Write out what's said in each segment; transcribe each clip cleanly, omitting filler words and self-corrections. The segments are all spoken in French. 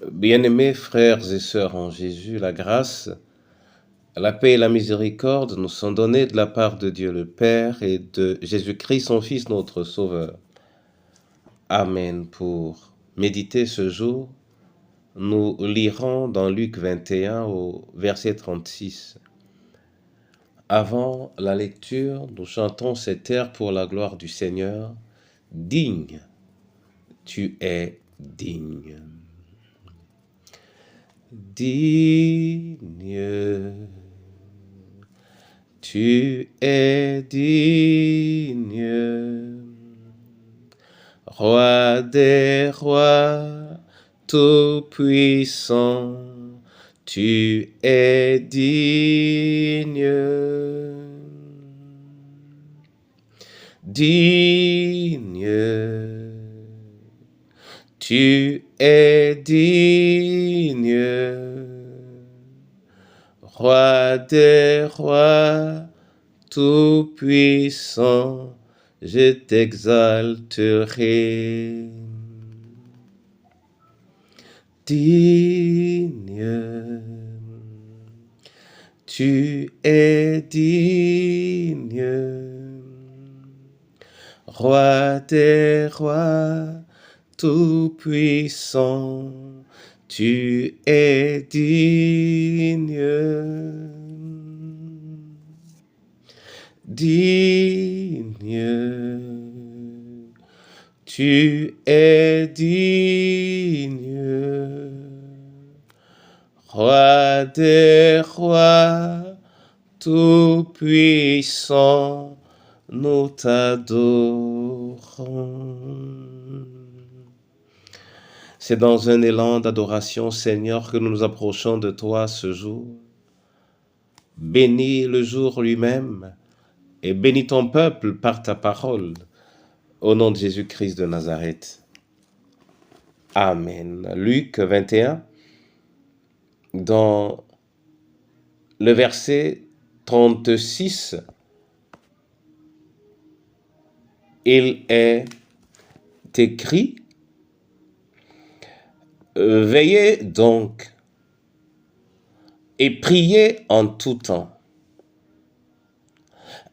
Bien-aimés frères et sœurs en Jésus, la grâce, la paix et la miséricorde nous sont données de la part de Dieu le Père et de Jésus-Christ, son Fils, notre Sauveur. Amen. Pour méditer ce jour, nous lirons dans Luc 21 au verset 36. Avant la lecture, nous chantons cet air pour la gloire du Seigneur. Digne, tu es digne. Digne, tu es digne, Roi des rois, tout-puissant, tu es digne. Digne, tu es digne, Roi des rois, tout-puissant, je t'exalterai. Digne, tu es digne, Roi des rois, tout-puissant, tu es digne. Digne, tu es digne, Roi des rois, tout-puissant, nous t'adorons. C'est dans un élan d'adoration, Seigneur, que nous nous approchons de toi ce jour. Bénis le jour lui-même et bénis ton peuple par ta parole. Au nom de Jésus-Christ de Nazareth. Amen. Luc 21, dans le verset 36, il est écrit: Veillez donc et priez en tout temps,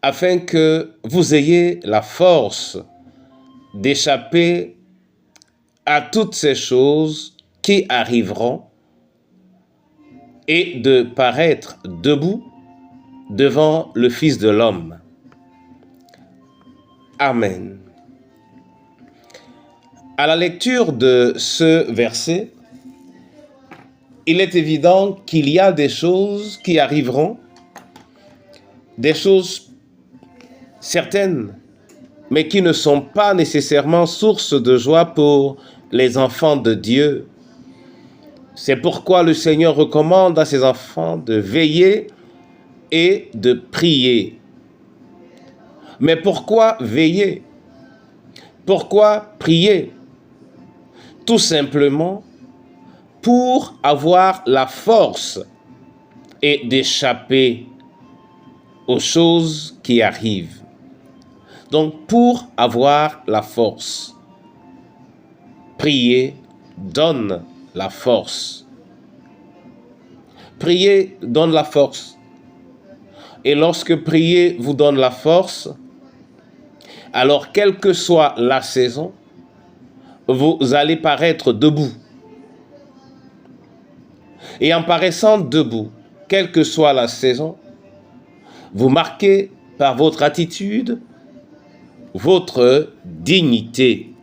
afin que vous ayez la force d'échapper à toutes ces choses qui arriveront et de paraître debout devant le Fils de l'homme. Amen. À la lecture de ce verset, il est évident qu'il y a des choses qui arriveront, des choses certaines, mais qui ne sont pas nécessairement source de joie pour les enfants de Dieu. C'est pourquoi le Seigneur recommande à ses enfants de veiller et de prier. Mais pourquoi veiller? Pourquoi prier? Tout simplement pour avoir la force et d'échapper aux choses qui arrivent. Donc, pour avoir la force, prier donne la force. Prier donne la force. Et lorsque prier vous donne la force, alors quelle que soit la saison, vous allez paraître debout. Et en paraissant debout, quelle que soit la saison, vous marquez par votre attitude votre dignité.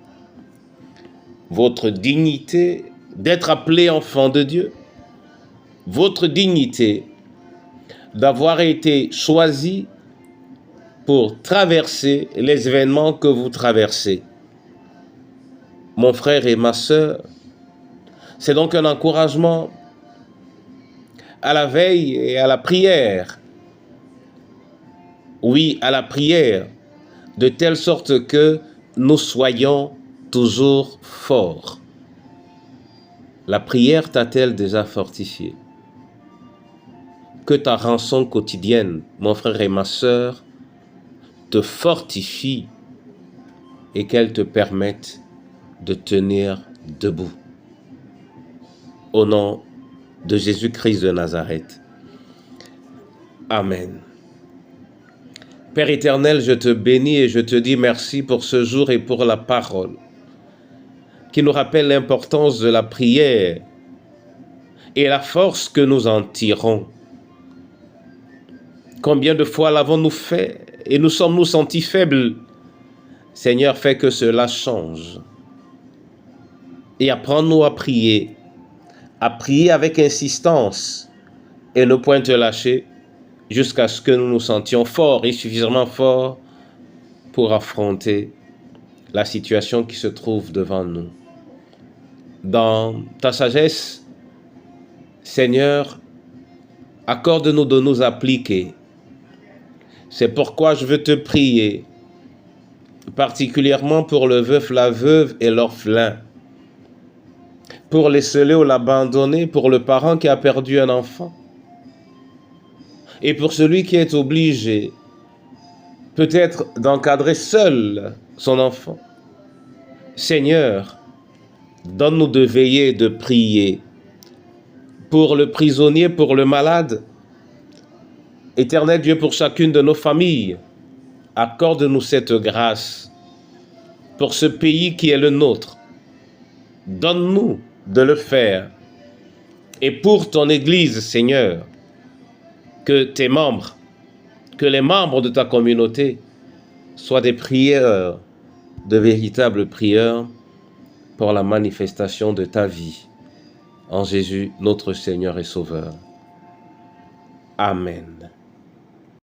Votre dignité d'être appelé enfant de Dieu. Votre dignité d'avoir été choisi pour traverser les événements que vous traversez. Mon frère et ma sœur, c'est donc un encouragement à la veille et à la prière. Oui, à la prière, de telle sorte que nous soyons toujours forts. La prière t'a-t-elle déjà fortifié? Que ta rançon quotidienne, mon frère et ma sœur, te fortifie et qu'elle te permette de tenir debout. Au nom de Jésus-Christ de Nazareth. Amen. Père éternel, je te bénis et je te dis merci pour ce jour et pour la parole qui nous rappelle l'importance de la prière et la force que nous en tirons. Combien de fois l'avons-nous fait et nous sommes-nous sentis faibles? Seigneur, fais que cela change. Et apprends-nous à prier avec insistance et ne point te lâcher jusqu'à ce que nous nous sentions forts et suffisamment forts pour affronter la situation qui se trouve devant nous. Dans ta sagesse, Seigneur, accorde-nous de nous appliquer. C'est pourquoi je veux te prier, particulièrement pour le veuf, la veuve et l'orphelin, pour l'esseulé ou l'abandonné, pour le parent qui a perdu un enfant, et pour celui qui est obligé, peut-être d'encadrer seul son enfant. Seigneur, donne-nous de veiller et de prier pour le prisonnier, pour le malade. Éternel Dieu, pour chacune de nos familles, accorde-nous cette grâce pour ce pays qui est le nôtre. Donne-nous de le faire. Et pour ton Église, Seigneur, que tes membres, que les membres de ta communauté soient des prieurs, de véritables prieurs pour la manifestation de ta vie. En Jésus, notre Seigneur et Sauveur. Amen.